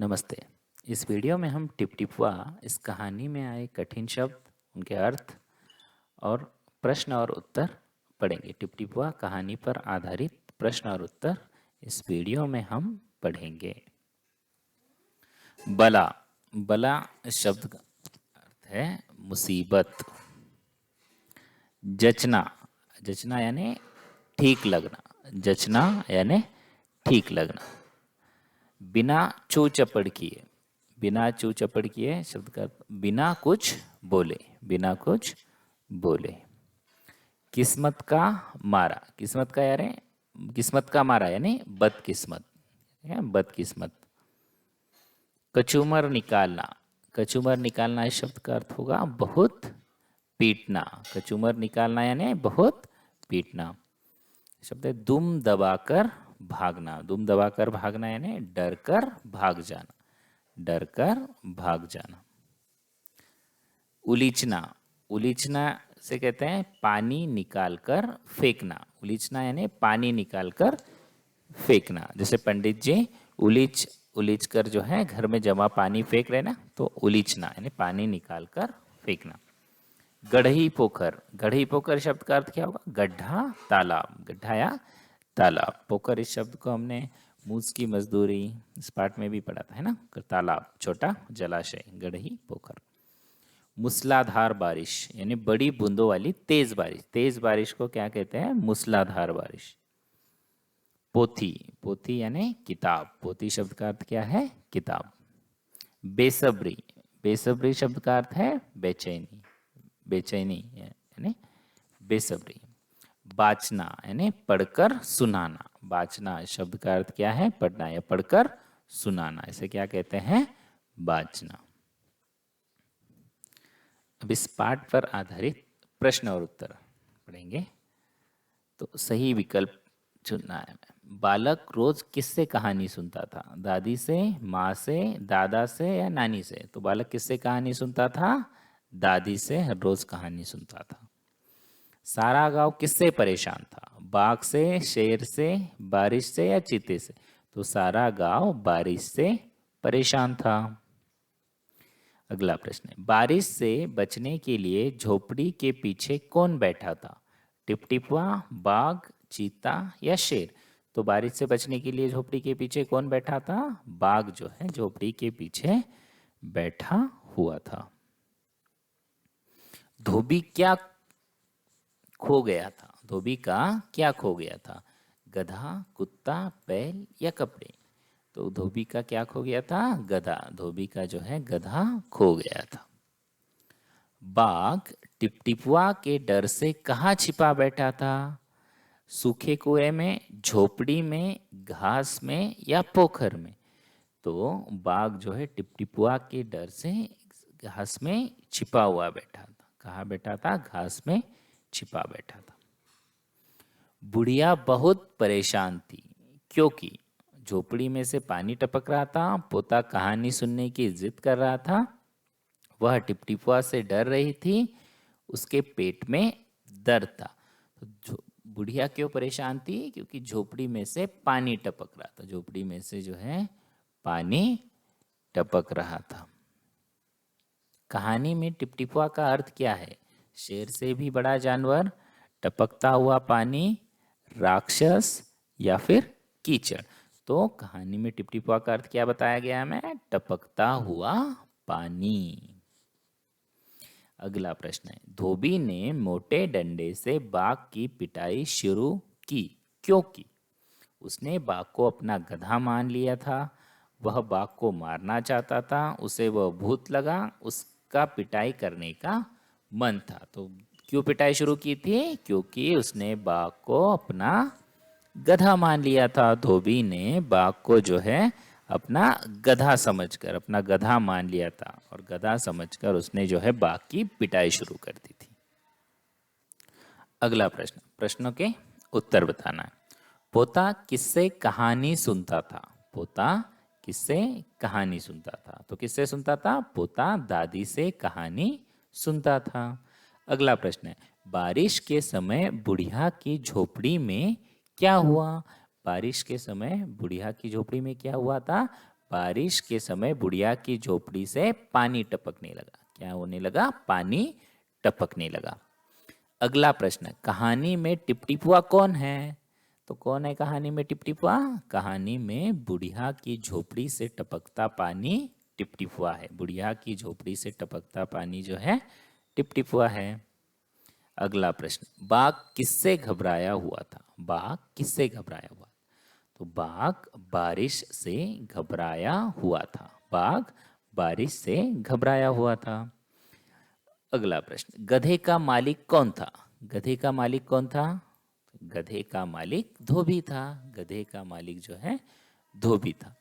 नमस्ते। इस वीडियो में हम टिपटिपुआ इस कहानी में आए कठिन शब्द, उनके अर्थ और प्रश्न और उत्तर पढ़ेंगे। टिपटिपुआ कहानी पर आधारित प्रश्न और उत्तर इस वीडियो में हम पढ़ेंगे। बला। बला इस शब्द का अर्थ है मुसीबत। जचना। जचना यानी ठीक लगना। जचना यानी ठीक लगना। बिना चू चपड़ किए। बिना चू चपड़ किए शब्द का बिना कुछ बोले। बिना कुछ बोले। किस्मत का मारा। किस्मत का यानी किस्मत का मारा यानी बदकिस्मत। बदकिस्मत। कचूमर निकालना। कचूमर निकालना इस शब्द का अर्थ होगा बहुत पीटना। कचूमर निकालना यानी बहुत पीटना। शब्द है दुम दबाकर भागना। दुम दबाकर भागना यानी डर कर भाग जाना। डर कर भाग जाना। उलीचना। उलीचना से कहते हैं पानी निकालकर फेंकना। उलीचना यानी पानी निकालकर फेंकना। जैसे पंडित जी उलीच उलीच कर जो है घर में जमा पानी फेंक रहे ना, तो उलीचना यानी पानी निकालकर फेंकना। गढ़ी पोखर। गढ़ी पोखर शब्द का अर्थ क्या होगा? गड्ढा तालाब। गड्ढा या तालाब। पोखर इस शब्द को हमने मूस की मजदूरी इस पाठ में भी पढ़ा था, है ना। तालाब छोटा जलाशय, गढ़ी पोखर। मूसलाधार बारिश यानी बड़ी बूंदों वाली तेज बारिश। तेज बारिश को क्या कहते हैं? मूसलाधार बारिश। पोथी। पोथी यानी किताब। पोथी शब्द का अर्थ क्या है? किताब। बेसब्री। बेसब्री शब्द का अर्थ है बेचैनी। बेचैनी यानी बेसब्री। बाचना यानी पढ़कर सुनाना। बाचना शब्द का अर्थ क्या है? पढ़ना या पढ़कर सुनाना। इसे क्या कहते हैं? बाचना। अब इस पाठ पर आधारित प्रश्न और उत्तर पढ़ेंगे। तो सही विकल्प चुनना है। बालक रोज किससे कहानी सुनता था? दादी से, माँ से, दादा से या नानी से? तो बालक किससे कहानी सुनता था? दादी से हर रोज कहानी सुनता था। सारा गांव किससे परेशान था? बाघ से, शेर से, बारिश से या चीते से? तो सारा गांव बारिश से परेशान था। अगला प्रश्न है, बारिश से बचने के लिए झोपड़ी के पीछे कौन बैठा था? टिपटिपुआ, बाघ, चीता या शेर? तो बारिश से बचने के लिए झोपड़ी के पीछे कौन बैठा था? बाघ जो है झोपड़ी के पीछे बैठा हुआ था। धोबी क्या खो गया था? धोबी का क्या खो गया था? गधा, कुत्ता, बैल या कपड़े? तो धोबी का क्या खो गया था? गधा। धोबी का जो है गधा खो गया था। बाघ टिपटिपुआ के डर से कहाँ छिपा बैठा था? सूखे कुएं में, झोपड़ी में, घास में या पोखर में? तो बाघ जो है टिपटिपुआ के डर से घास में छिपा हुआ बैठा था। कहाँ बैठा था? घास में छिपा बैठा था। बुढ़िया बहुत परेशान थी क्योंकि झोपड़ी में से पानी टपक रहा था, पोता कहानी सुनने की जिद कर रहा था, वह टिपटिपुआ से डर रही थी, उसके पेट में दर्द था। तो बुढ़िया क्यों परेशान थी? क्योंकि झोपड़ी में से पानी टपक रहा था। झोपड़ी में से जो है पानी टपक रहा था। कहानी में टिपटिपुआ का अर्थ क्या है? शेर से भी बड़ा जानवर, टपकता हुआ पानी, राक्षस या फिर कीचड़? तो कहानी में टिपटिपुआ का अर्थ क्या बताया गया हमें? टपकता हुआ पानी। अगला प्रश्न है, धोबी ने मोटे डंडे से बाघ की पिटाई शुरू की क्योंकि उसने बाघ को अपना गधा मान लिया था, वह बाघ को मारना चाहता था, उसे वह भूत लगा, उसका पिटाई करने का मन था। तो क्यों पिटाई शुरू की थी? क्योंकि उसने बाघ को अपना गधा मान लिया था। धोबी ने बाघ को जो है अपना गधा समझकर, अपना गधा मान लिया था और गधा समझकर उसने जो है बाघ की पिटाई शुरू कर दी थी। अगला प्रश्न, प्रश्नों के उत्तर बताना है। पोता किससे कहानी सुनता था? पोता किससे कहानी सुनता था? तो किससे सुनता था? पोता दादी से कहानी सुनता था। अगला प्रश्न है, बारिश के समय बुढ़िया की झोपड़ी में क्या हुआ? बारिश के समय बुढ़िया की झोपड़ी में क्या हुआ था? बारिश के समय बुढ़िया की झोपड़ी से पानी टपकने लगा। क्या होने लगा? पानी टपकने लगा। अगला प्रश्न, कहानी में टिपटिपुआ कौन है? तो कौन है कहानी में टिपटिपुआ? कहानी में बुढ़िया की झोपड़ी से टपकता पानी टिपटिपुआ है। बुढ़िया की झोपड़ी से टपकता पानी जो है टिपटिपुआ है। अगला प्रश्न, बाघ किससे घबराया हुआ था? बाघ किससे घबराया हुआ? तो बाघ बारिश से घबराया हुआ था। बाघ बारिश से घबराया हुआ था। अगला प्रश्न, गधे का मालिक कौन था? गधे का मालिक कौन था? गधे का मालिक धोबी था। गधे का मालिक जो है धोबी था।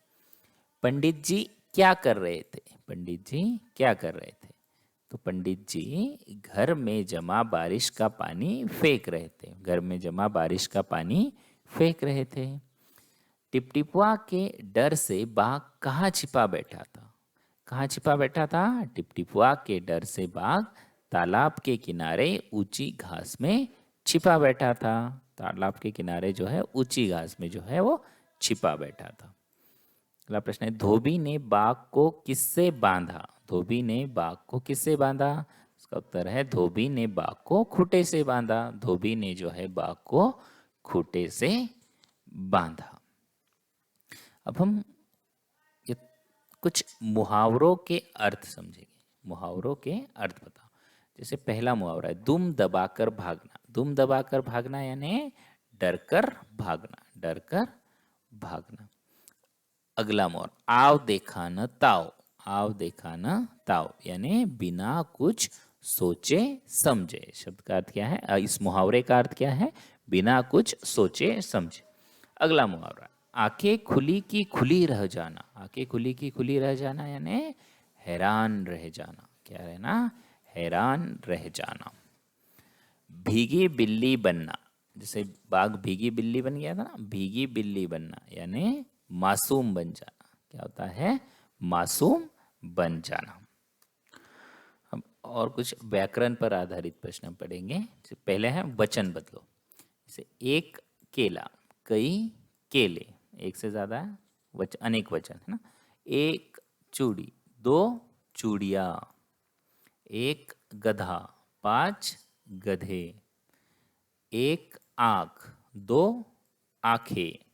पंडित जी क्या कर रहे थे? पंडित जी क्या कर रहे थे? तो पंडित जी घर में जमा बारिश का पानी फेंक रहे थे। घर में जमा बारिश का पानी फेंक रहे थे। टिपटिपुआ के डर से बाघ कहाँ छिपा बैठा था? कहाँ छिपा बैठा था? टिपटिपुआ के डर से बाघ तालाब के किनारे ऊंची घास में छिपा बैठा था। तालाब के किनारे जो है ऊंची घास में जो है वो छिपा बैठा था। अगला प्रश्न है, धोबी ने बाघ को किससे बांधा? धोबी ने बाघ को किससे बांधा? इसका उत्तर है धोबी ने बाघ को खूंटे से बांधा। धोबी ने जो है बाघ को खूंटे से बांधा। अब हम ये कुछ मुहावरों के अर्थ समझेंगे। मुहावरों के अर्थ बताओ। जैसे पहला मुहावरा है, दुम दबाकर भागना। दुम दबाकर भागना यानी डरकर भागना। डरकर भागना। अगला मुहावरा, आव देखा न ताव। आव देखा न ताव यानी बिना कुछ सोचे समझे। शब्द का अर्थ क्या है? इस मुहावरे का अर्थ क्या है? बिना कुछ सोचे समझे। अगला मुहावरा, आंखें खुली की खुली रह जाना। आंखें खुली की खुली रह जाना यानी हैरान रह जाना। क्या रहना? हैरान रह जाना। भीगी बिल्ली बनना। जैसे बाघ भीगी बिल्ली बन गया था ना, भीगी बिल्ली बनना यानी मासूम बन जाना। क्या होता है? मासूम बन जाना। अब और कुछ व्याकरण पर आधारित प्रश्न पढ़ेंगे। पहले है वचन बदलो। जैसे एक केला, कई केले, एक से ज्यादा अनेक वचन है ना। एक चूड़ी, दो चूड़िया। एक गधा, पांच गधे। एक आँख, दो आंखें।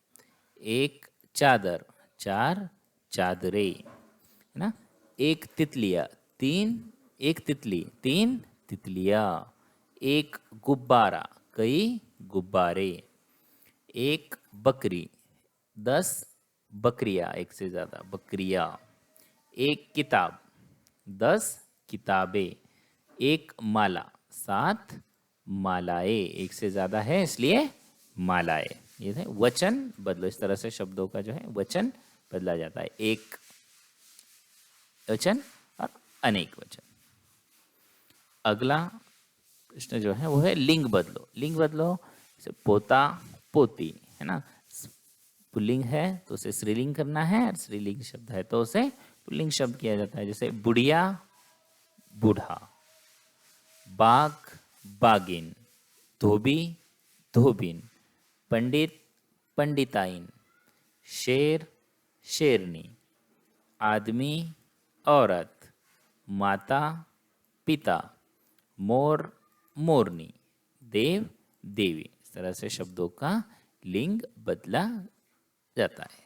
एक चादर, चार चादरें, है ना। एक तितलिया, एक तितली, तीन तितलियां। एक गुब्बारा, कई गुब्बारे। एक बकरी, 10 बकरियां, एक से ज्यादा बकरियां। एक किताब, 10 किताबें। एक माला, 7 मालाएं, एक से ज्यादा है इसलिए मालाएं। ये है वचन बदलो। इस तरह से शब्दों का जो है वचन बदला जाता है। एक वचन और अनेक वचन। अगला प्रश्न जो है वो है लिंग बदलो। लिंग बदलो, जैसे पोता पोती, है ना। पुल्लिंग है तो उसे स्त्रीलिंग करना है, और स्त्रीलिंग शब्द है तो उसे पुल्लिंग शब्द किया जाता है। जैसे बुढ़िया बूढ़ा, बाघ बागिन, धोबी धोबिन, पंडित पंडिताइन, शेर शेरनी, आदमी औरत, माता पिता, मोर मोरनी, देव देवी। इस तरह से शब्दों का लिंग बदला जाता है।